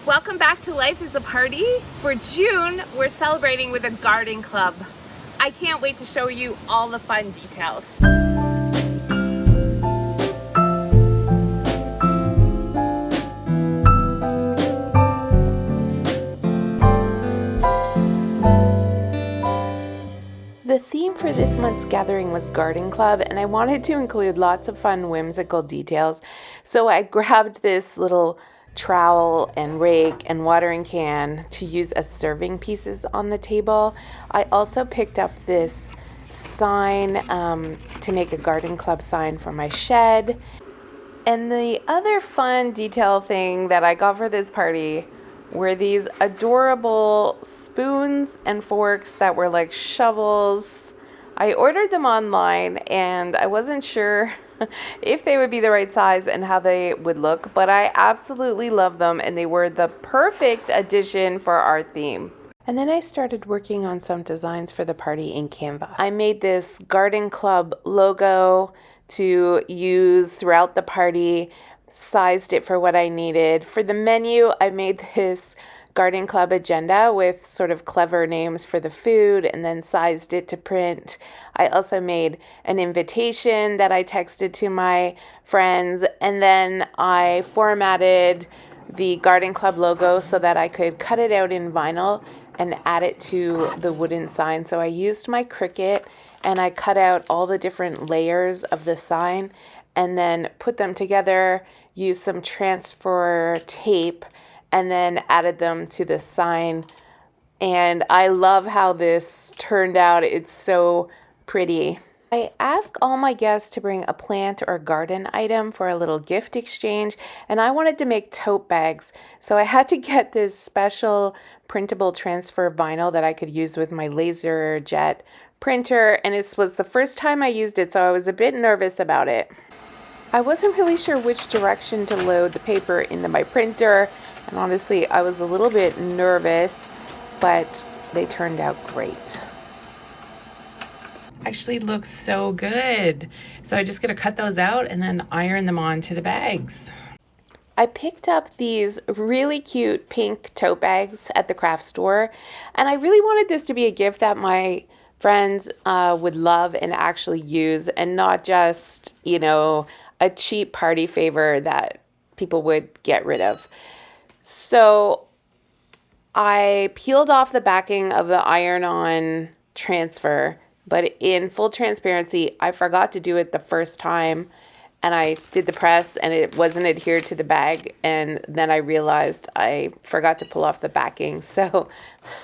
Welcome back to Life is a Party. For June, we're celebrating with a garden club. I can't wait to show you all the fun details. The theme for this month's gathering was Garden Club, and I wanted to include lots of fun, whimsical details. So I grabbed this little trowel and rake and watering can to use as serving pieces on the table. I also picked up this sign to make a Garden Club sign for my shed. And the other fun detail thing that I got for this party were these adorable spoons and forks that were like shovels. I ordered them online and I wasn't sure if they would be the right size and how they would look, but I absolutely love them and they were the perfect addition for our theme. And then I started working on some designs for the party in Canva. I made this Garden Club logo to use throughout the party, sized it for what I needed. For the menu, I made this Garden Club agenda with sort of clever names for the food and then sized it to print. I also made an invitation that I texted to my friends, and then I formatted the Garden Club logo so that I could cut it out in vinyl and add it to the wooden sign. So I used my Cricut and I cut out all the different layers of the sign and then put them together, used some transfer tape, and then added them to the sign. And I love how this turned out. It's so pretty. I asked all my guests to bring a plant or garden item for a little gift exchange, and I wanted to make tote bags. So I had to get this special printable transfer vinyl that I could use with my laser jet printer, and it was the first time I used it, so I was a bit nervous about it. I wasn't really sure which direction to load the paper into my printer, and honestly, I was a little bit nervous, but they turned out great. Actually looks so good. So I'm just gonna cut those out and then iron them onto the bags. I picked up these really cute pink tote bags at the craft store, and I really wanted this to be a gift that my friends would love and actually use, and not just, a cheap party favor that people would get rid of. So I peeled off the backing of the iron-on transfer, but in full transparency, I forgot to do it the first time, and I did the press and it wasn't adhered to the bag, and then I realized I forgot to pull off the backing, so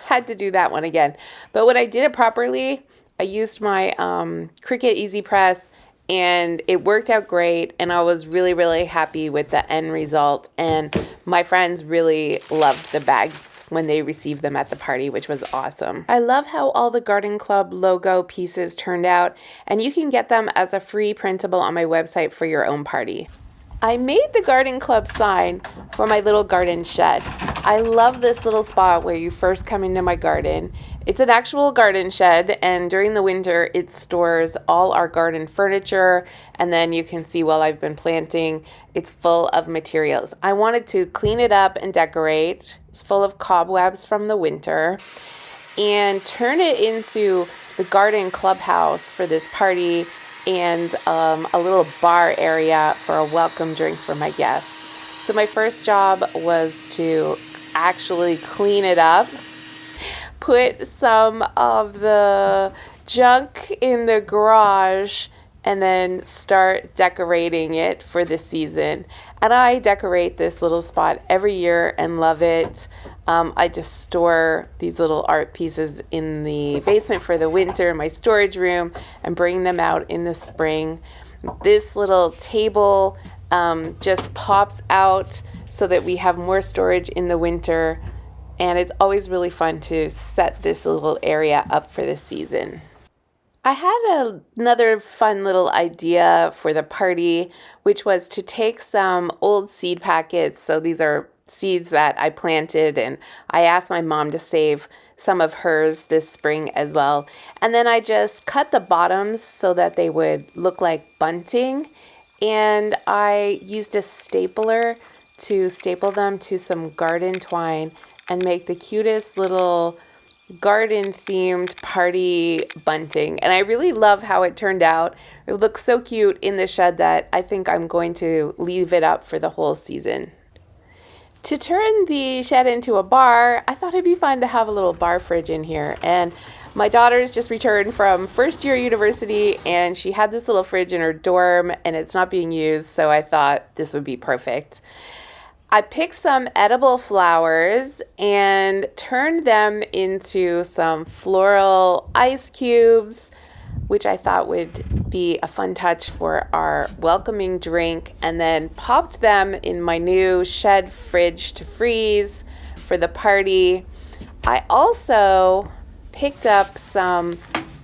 had to do that one again. But when I did it properly, I used my Cricut Easy Press, and it worked out great, and I was really, really happy with the end result, and my friends really loved the bags when they received them at the party, which was awesome. I love how all the Garden Club logo pieces turned out, and you can get them as a free printable on my website for your own party. I made the Garden Club sign for my little garden shed. I love this little spot where you first come into my garden. It's an actual garden shed, and during the winter it stores all our garden furniture, and then you can see while I've been planting, it's full of materials. I wanted to clean it up and decorate. It's full of cobwebs from the winter, and turn it into the garden clubhouse for this party, and a little bar area for a welcome drink for my guests. So my first job was to actually clean it up, put some of the junk in the garage, and then start decorating it for the season. And I decorate this little spot every year and love it. I just store these little art pieces in the basement for the winter in my storage room and bring them out in the spring. This little table just pops out so that we have more storage in the winter, and it's always really fun to set this little area up for the season. I had another fun little idea for the party, which was to take some old seed packets. So these are seeds that I planted, and I asked my mom to save some of hers this spring as well. And then I just cut the bottoms so that they would look like bunting, and I used a stapler to staple them to some garden twine and make the cutest little garden-themed party bunting. And I really love how it turned out. It looks so cute in the shed that I think I'm going to leave it up for the whole season. To turn the shed into a bar, I thought it'd be fun to have a little bar fridge in here. And my daughter's just returned from first year university and she had this little fridge in her dorm and it's not being used, so I thought this would be perfect. I picked some edible flowers and turned them into some floral ice cubes, which I thought would be a fun touch for our welcoming drink, and then popped them in my new shed fridge to freeze for the party. I also picked up some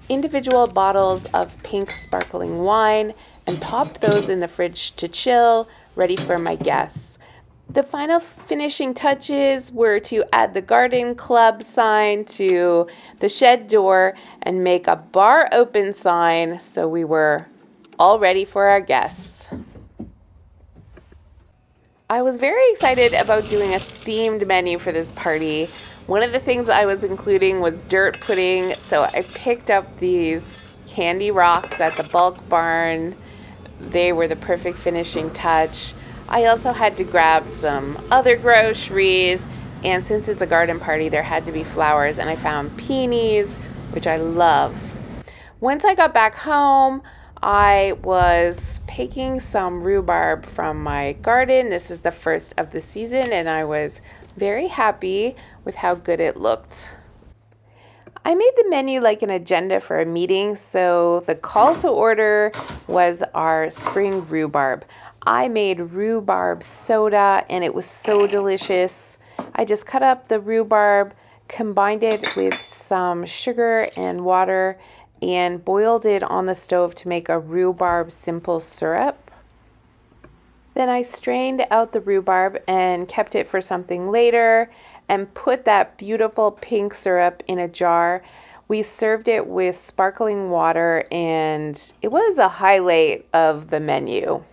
individual bottles of pink sparkling wine and popped those in the fridge to chill, ready for my guests. The final finishing touches were to add the garden club sign to the shed door and make a bar open sign, so we were all ready for our guests. I was very excited about doing a themed menu for this party. One of the things I was including was dirt pudding, so I picked up these candy rocks at the bulk barn. They were the perfect finishing touch. I also had to grab some other groceries, and since it's a garden party, there had to be flowers, and I found peonies, which I love. Once I got back home, I was picking some rhubarb from my garden. This is the first of the season, and I was very happy with how good it looked. I made the menu like an agenda for a meeting, so the call to order was our spring rhubarb. I made rhubarb soda and it was so delicious. I just cut up the rhubarb, combined it with some sugar and water, and boiled it on the stove to make a rhubarb simple syrup. Then I strained out the rhubarb and kept it for something later and put that beautiful pink syrup in a jar. We served it with sparkling water and it was a highlight of the menu.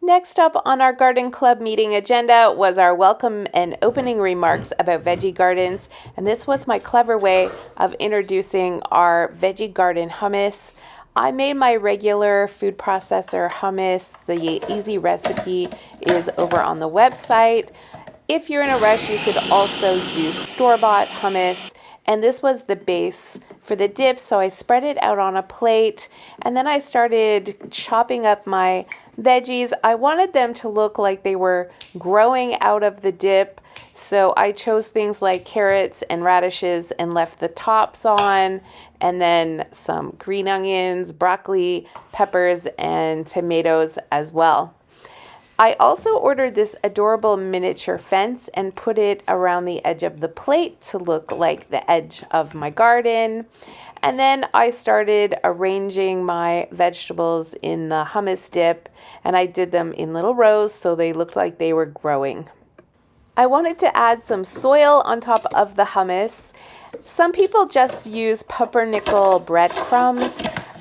Next up on our garden club meeting agenda was our welcome and opening remarks about veggie gardens, and this was my clever way of introducing our veggie garden hummus. I made my regular food processor hummus. The easy recipe is over on the website. If you're in a rush, you could also use store-bought hummus. And this was the base for the dip, so I spread it out on a plate, and then I started chopping up my veggies. I wanted them to look like they were growing out of the dip, so I chose things like carrots and radishes and left the tops on, and then some green onions, broccoli, peppers, and tomatoes as well. I also ordered this adorable miniature fence and put it around the edge of the plate to look like the edge of my garden. And then I started arranging my vegetables in the hummus dip, and I did them in little rows so they looked like they were growing. I wanted to add some soil on top of the hummus. Some people just use pumpernickel breadcrumbs,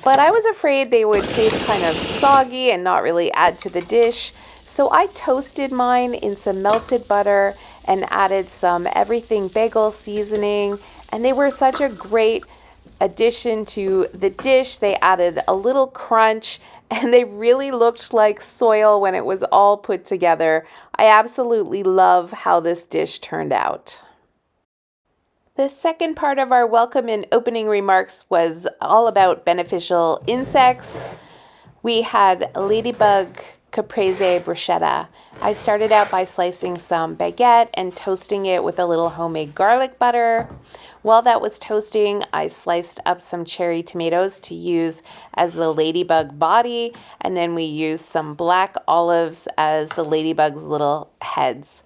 but I was afraid they would taste kind of soggy and not really add to the dish. So I toasted mine in some melted butter and added some everything bagel seasoning, and they were such a great addition to the dish. They added a little crunch and they really looked like soil when it was all put together. I absolutely love how this dish turned out. The second part of our welcome and opening remarks was all about beneficial insects. We had Ladybug Caprese bruschetta. I started out by slicing some baguette and toasting it with a little homemade garlic butter. While that was toasting, I sliced up some cherry tomatoes to use as the ladybug body, and then we used some black olives as the ladybug's little heads.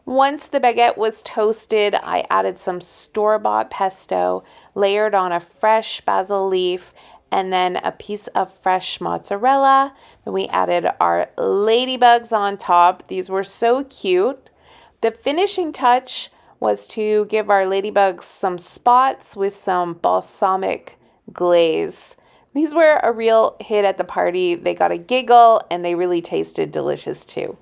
Once the baguette was toasted, I added some store-bought pesto, layered on a fresh basil leaf, and then a piece of fresh mozzarella. Then we added our ladybugs on top. These were so cute. The finishing touch was to give our ladybugs some spots with some balsamic glaze. These were a real hit at the party. They got a giggle and they really tasted delicious too.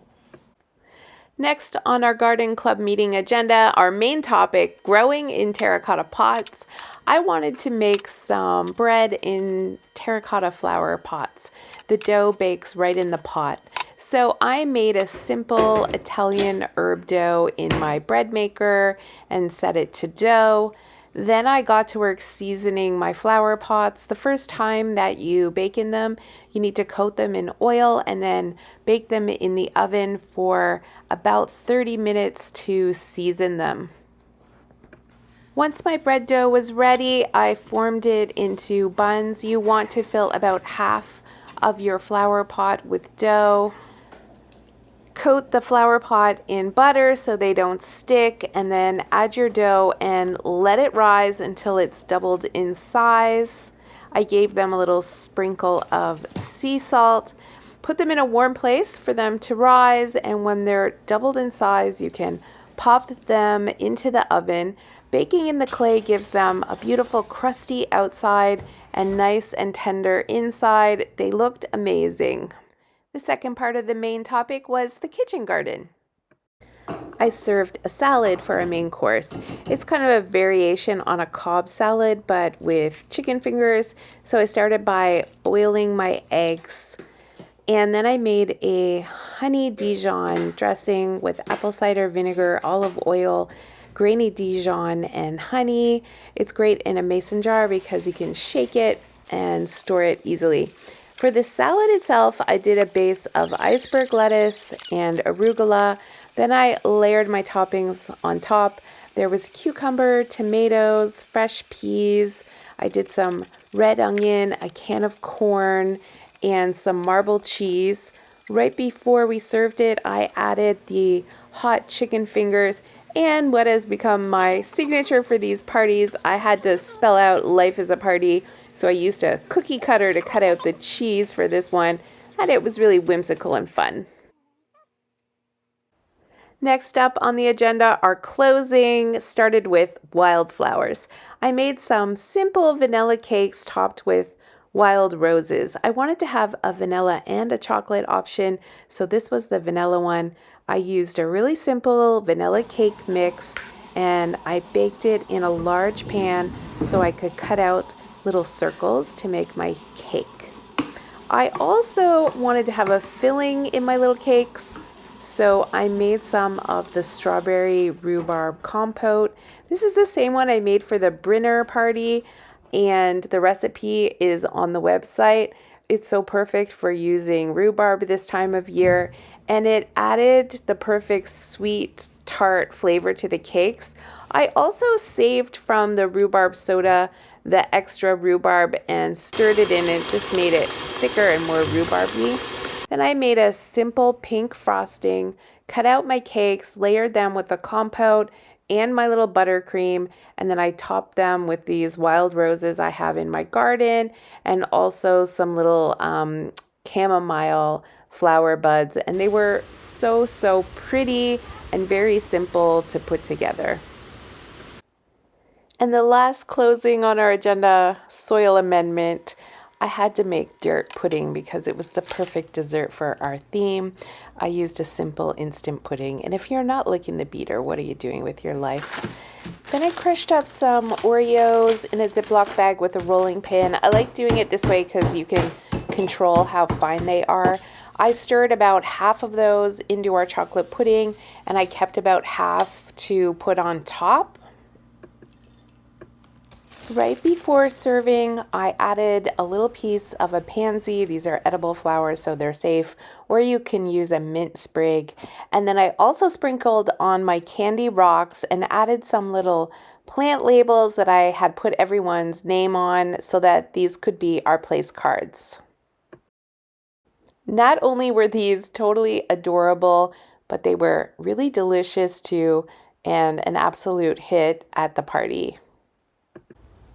Next on our garden club meeting agenda, our main topic, growing in terracotta pots. I wanted to make some bread in terracotta flower pots. The dough bakes right in the pot. So I made a simple Italian herb dough in my bread maker and set it to dough. Then I got to work seasoning my flower pots. The first time that you bake in them, you need to coat them in oil and then bake them in the oven for about 30 minutes to season them. Once my bread dough was ready, I formed it into buns. You want to fill about half of your flower pot with dough. Coat the flower pot in butter so they don't stick, and then add your dough and let it rise until it's doubled in size. I gave them a little sprinkle of sea salt. Put them in a warm place for them to rise, and when they're doubled in size, you can pop them into the oven. Baking in the clay gives them a beautiful crusty outside and nice and tender inside. They looked amazing. The second part of the main topic was the kitchen garden. I served a salad for a main course. It's kind of a variation on a Cobb salad, but with chicken fingers. So I started by oiling my eggs, and then I made a honey Dijon dressing with apple cider vinegar, olive oil, grainy Dijon, and honey. It's great in a mason jar because you can shake it and store it easily. For the salad itself, I did a base of iceberg lettuce and arugula. Then I layered my toppings on top. There was cucumber, tomatoes, fresh peas. I did some red onion, a can of corn, and some marbled cheese. Right before we served it, I added the hot chicken fingers. And what has become my signature for these parties, I had to spell out life is a party. So I used a cookie cutter to cut out the cheese for this one, and it was really whimsical and fun. Next up on the agenda, our closing started with wildflowers. I made some simple vanilla cakes topped with wild roses. I wanted to have a vanilla and a chocolate option, so this was the vanilla one. I used a really simple vanilla cake mix, and I baked it in a large pan so I could cut out little circles to make my cake. I also wanted to have a filling in my little cakes, so I made some of the strawberry rhubarb compote. This is the same one I made for the Brinner party, and the recipe is on the website. It's so perfect for using rhubarb this time of year, and it added the perfect sweet tart flavor to the cakes. I also saved from the rhubarb soda the extra rhubarb and stirred it in, and it just made it thicker and more rhubarby. Then I made a simple pink frosting, cut out my cakes, layered them with the compote and my little buttercream, and then I topped them with these wild roses I have in my garden, and also some little chamomile flower buds, and they were so pretty and very simple to put together. And the last closing on our agenda, soil amendment. I had to make dirt pudding because it was the perfect dessert for our theme. I used a simple instant pudding, and if you're not licking the beater, what are you doing with your life? Then I crushed up some Oreos in a Ziploc bag with a rolling pin. I like doing it this way because you can control how fine they are. I stirred about half of those into our chocolate pudding, and I kept about half to put on top. Right before serving, I added a little piece of a pansy. These are edible flowers, so they're safe, or you can use a mint sprig. And then I also sprinkled on my candy rocks and added some little plant labels that I had put everyone's name on so that these could be our place cards. Not only were these totally adorable, but they were really delicious too, and an absolute hit at the party.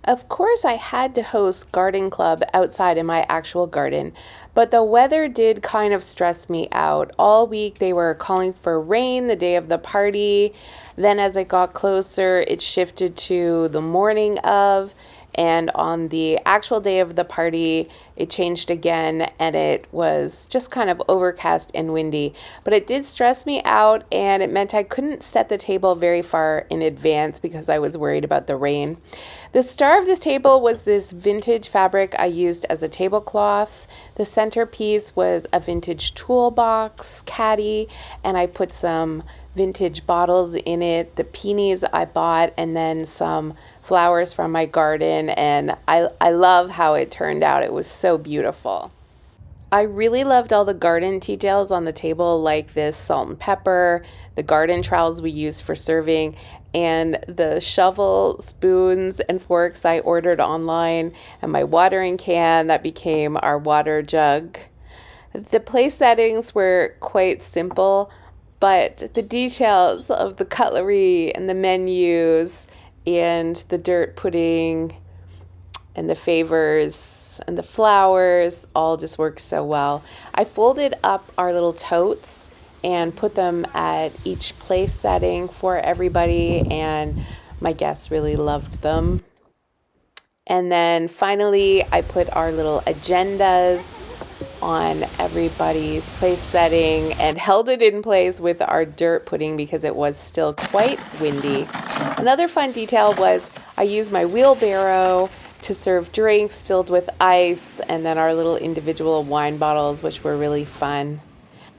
Of course, I had to host garden club outside in my actual garden, but the weather did kind of stress me out. All week they were calling for rain the day of the party. Then as it got closer, it shifted to the morning of, And on the actual day of the party, it changed again and it was just kind of overcast and windy. But it did stress me out and it meant I couldn't set the table very far in advance because I was worried about the rain. The star of this table was this vintage fabric I used as a tablecloth. The centerpiece was a vintage toolbox caddy, and I put some vintage bottles in it, the peonies I bought, and then some flowers from my garden, and I love how it turned out. It was so beautiful. I really loved all the garden details on the table, like this salt and pepper, the garden trowels we use for serving, and the shovel, spoons, and forks I ordered online, and my watering can that became our water jug. The place settings were quite simple, but the details of the cutlery and the menus and the dirt pudding and the favors and the flowers all just worked so well. I folded up our little totes and put them at each place setting for everybody, and my guests really loved them. And then finally, I put our little agendas on everybody's place setting and held it in place with our dirt pudding because it was still quite windy. Another fun detail was I used my wheelbarrow to serve drinks filled with ice, and then our little individual wine bottles, which were really fun.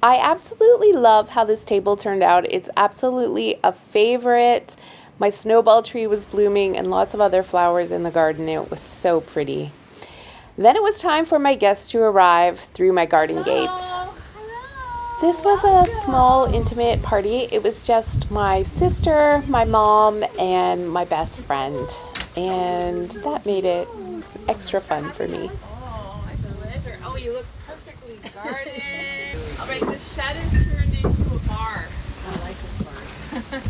I absolutely love how this table turned out. It's absolutely a favorite. My snowball tree was blooming and lots of other flowers in the garden. It was so pretty. Then it was time for my guests to arrive through my garden gate. This was a small, intimate party. It was just my sister, my mom, and my best friend. And that made it extra fun for me. Oh, my pleasure. Oh, you look perfectly guarded. All right, the shed is turned into a bar. I like this bar.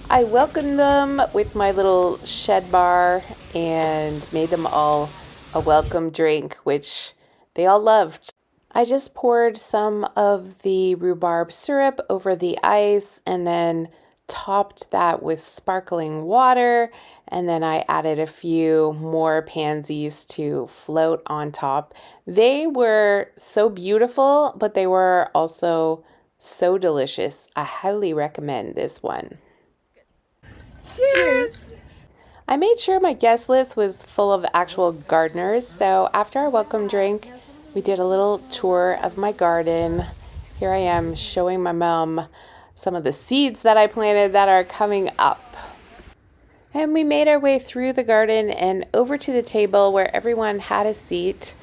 I welcomed them with my little shed bar and made them all a welcome drink, which they all loved. I just poured some of the rhubarb syrup over the ice and then topped that with sparkling water, and then I added a few more pansies to float on top. They were so beautiful, but they were also so delicious. I highly recommend this one. Cheers! I made sure my guest list was full of actual gardeners, so after our welcome drink, we did a little tour of my garden. Here I am showing my mom some of the seeds that I planted that are coming up. And we made our way through the garden and over to the table where everyone had a seat.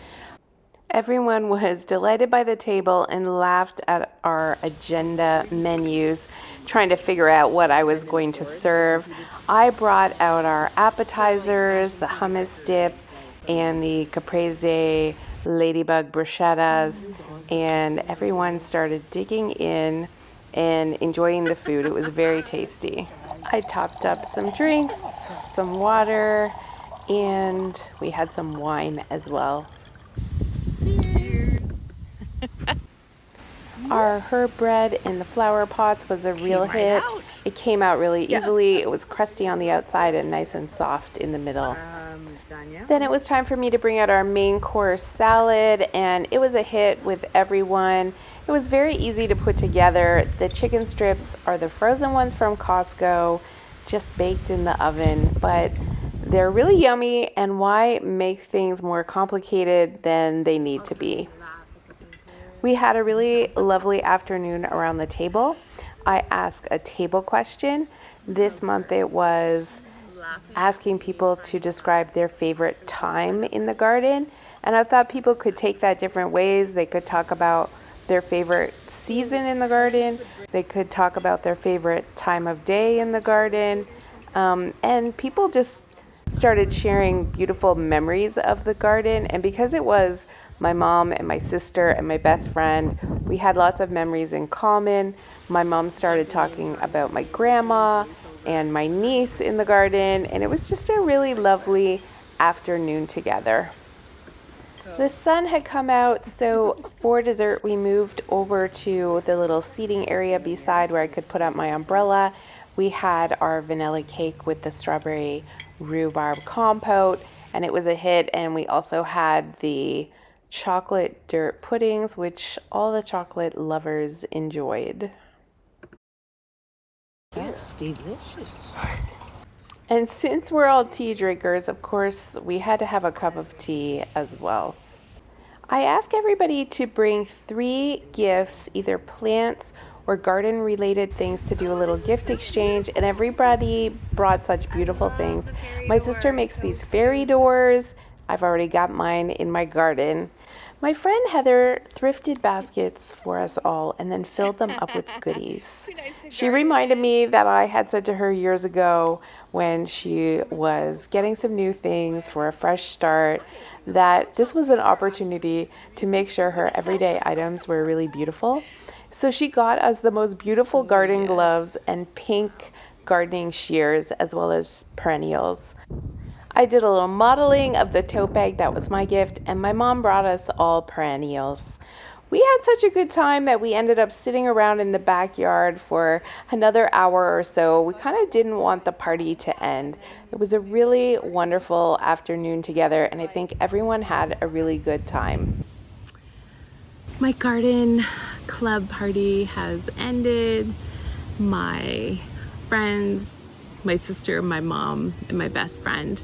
Everyone was delighted by the table and laughed at our agenda menus, trying to figure out what I was going to serve. I brought out our appetizers, the hummus dip, and the Caprese Ladybug Bruschettas, and everyone started digging in and enjoying the food. It was very tasty. I topped up some drinks, some water, and we had some wine as well. Our herb bread in the flower pots was a real hit. It came out really easily. It was crusty on the outside and nice and soft in the middle. Then it was time for me to bring out our main course salad, and it was a hit with everyone. It was very easy to put together. The chicken strips are the frozen ones from Costco, just baked in the oven, but they're really yummy, and why make things more complicated than they need to be? We had a really lovely afternoon around the table. I asked a table question. This month it was asking people to describe their favorite time in the garden, and I thought people could take that different ways. They could talk about their favorite season in the garden. They could talk about their favorite time of day in the garden. And people just started sharing beautiful memories of the garden. And because it was my mom and my sister and my best friend, we had lots of memories in common. My mom started talking about my grandma and my niece in the garden, and it was just a really lovely afternoon together. The sun had come out, so for dessert we moved over to the little seating area beside where I could put up my umbrella. We had our vanilla cake with the strawberry rhubarb compote, and it was a hit. And we also had the chocolate dirt puddings, which all the chocolate lovers enjoyed. Yes, delicious. And since we're all tea drinkers, of course, we had to have a cup of tea as well. I asked everybody to bring 3 gifts, either plants or garden related things, to do a little gift exchange, and everybody brought such beautiful things. My sister makes these fairy doors. I've already got mine in my garden. My friend Heather thrifted baskets for us all and then filled them up with goodies. She reminded me that I had said to her years ago when she was getting some new things for a fresh start that this was an opportunity to make sure her everyday items were really beautiful. So she got us the most beautiful garden gloves and pink gardening shears, as well as perennials. I did a little modeling of the tote bag that was my gift, and my mom brought us all perennials. We had such a good time that we ended up sitting around in the backyard for another hour or so. We kind of didn't want the party to end. It was a really wonderful afternoon together, and I think everyone had a really good time. My garden club party has ended. My friends, my sister, my mom, and my best friend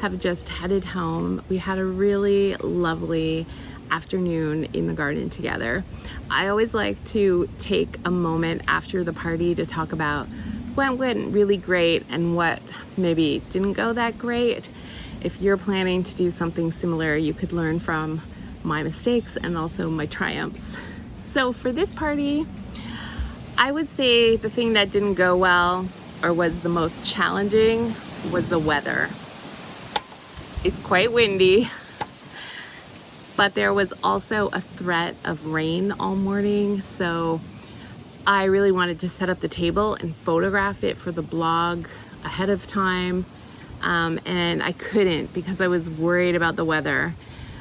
have just headed home. We had a really lovely afternoon in the garden together. I always like to take a moment after the party to talk about what went really great and what maybe didn't go that great. If you're planning to do something similar, you could learn from my mistakes and also my triumphs. So for this party, I would say the thing that didn't go well or was the most challenging was the weather. It's quite windy, but there was also a threat of rain all morning, so I really wanted to set up the table and photograph it for the blog ahead of time, and I couldn't because I was worried about the weather,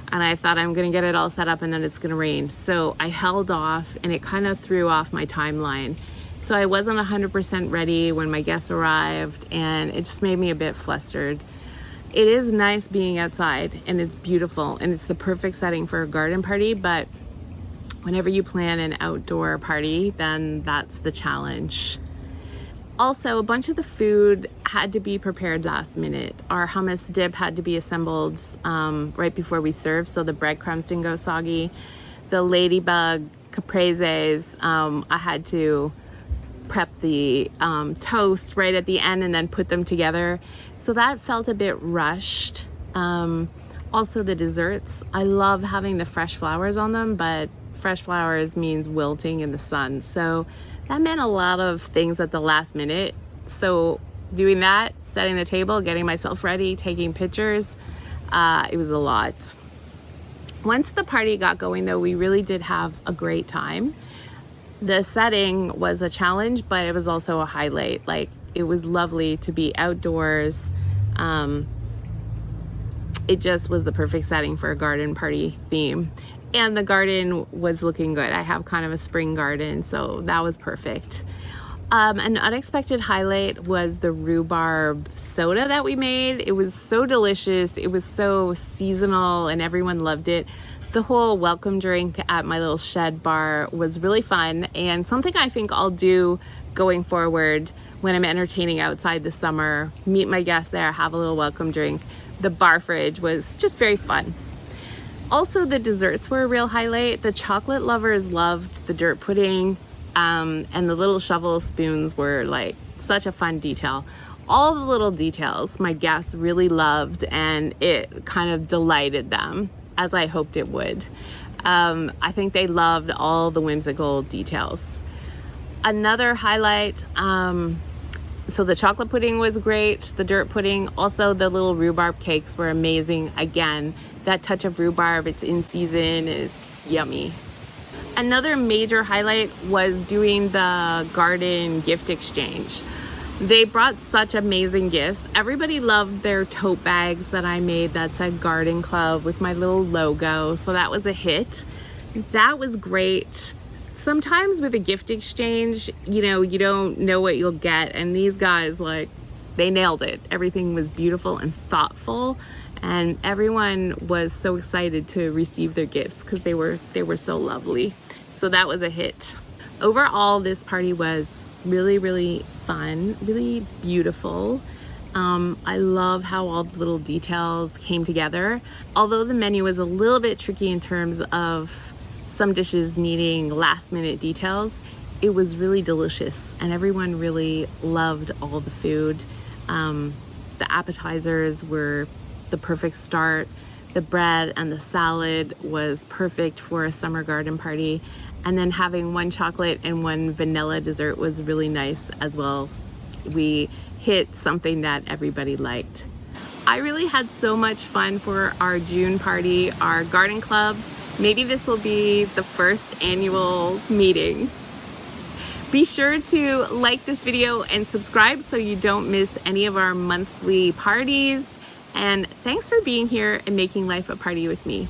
and I thought I'm gonna get it all set up and then it's gonna rain. So I held off, and it kind of threw off my timeline. So I wasn't 100% ready when my guests arrived, and it just made me a bit flustered. It is nice being outside, and it's beautiful, and it's the perfect setting for a garden party, but whenever you plan an outdoor party, then that's the challenge. Also, a bunch of the food had to be prepared last minute. Our hummus dip had to be assembled right before we served, so the breadcrumbs didn't go soggy. The Ladybug Capreses, I had to prep the toast right at the end and then put them together. So that felt a bit rushed. Also the desserts, I love having the fresh flowers on them, but fresh flowers means wilting in the sun. So that meant a lot of things at the last minute. So doing that, setting the table, getting myself ready, taking pictures, it was a lot. Once the party got going though, we really did have a great time. The setting was a challenge, but it was also a highlight. Like, it was lovely to be outdoors. It just was the perfect setting for a garden party theme. And the garden was looking good. I have kind of a spring garden, so that was perfect. An unexpected highlight was the rhubarb soda that we made. It was so delicious. It was so seasonal, and everyone loved it. The whole welcome drink at my little shed bar was really fun, and something I think I'll do going forward when I'm entertaining outside this summer. Meet my guests there, have a little welcome drink. The bar fridge was just very fun. Also, the desserts were a real highlight. The chocolate lovers loved the dirt pudding, and the little shovel spoons were like such a fun detail. All the little details my guests really loved, and it kind of delighted them, as I hoped it would. I think they loved all the whimsical details. Another highlight, so the chocolate pudding was great, the dirt pudding, also the little rhubarb cakes were amazing. Again, that touch of rhubarb, it's in season, is just yummy. Another major highlight was doing the garden gift exchange. They brought such amazing gifts. Everybody loved their tote bags that I made that said Garden Club with my little logo, so that was a hit. That was great. sometimes with a gift exchange, you know, you don't know what you'll get, and these guys, like, they nailed it. Everything was beautiful and thoughtful, and everyone was so excited to receive their gifts because they were so lovely. So that was a hit. Overall, this party was really, really fun, really beautiful. I love how all the little details came together. Although the menu was a little bit tricky in terms of some dishes needing last minute details, it was really delicious and everyone really loved all the food. The appetizers were the perfect start. The bread and the salad was perfect for a summer garden party. And then having one chocolate and one vanilla dessert was really nice as well. We hit something that everybody liked. I really had so much fun for our June party, our garden club. Maybe this will be the first annual meeting. Be sure to like this video and subscribe so you don't miss any of our monthly parties. And thanks for being here and making life a party with me.